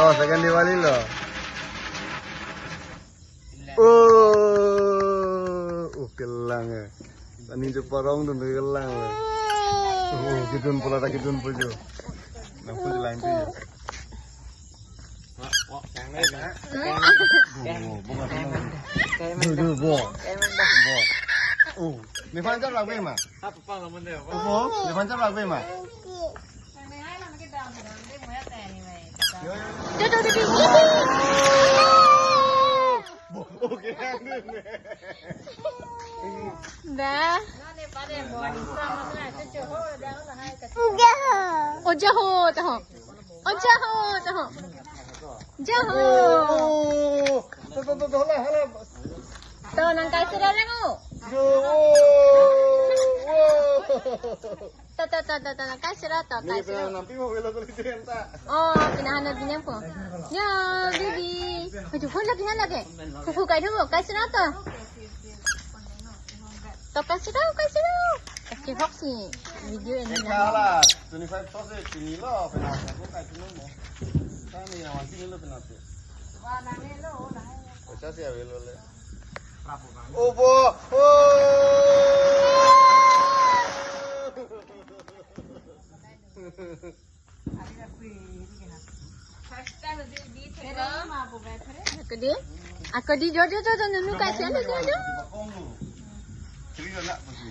Oh, second Diwali lo. Kelang ya. Tani je parong tu kelang. Kidun pula tak kidun puju. Nampu jalan tu. Ni panjang lah bema. Apa pang lamun dia? Ni panjang lah bema. Dah. Oh jaho, tahu. Oh jaho, tahu. Jaho. Tu lah, halah. Tahu nangkai sudah lengu. Tak, nangkai sudah tak. Ni pernah nampi mau bela kulit tak? Oh, pinahan na din po. Ya, baby. Aduh, pun lagi. Kuku kai dulu, kai sudah tak. Tapos sudah, kai sudah. Okay, Foxy. Video ini. Kalah, 25% ini lo, pernah aku kai dulu mo. Kami yang masih lo pernah tu. Baca sih ya belo le. Opo. Aku di jodoh nunu kasih anu jodoh. Cerita nak pasti.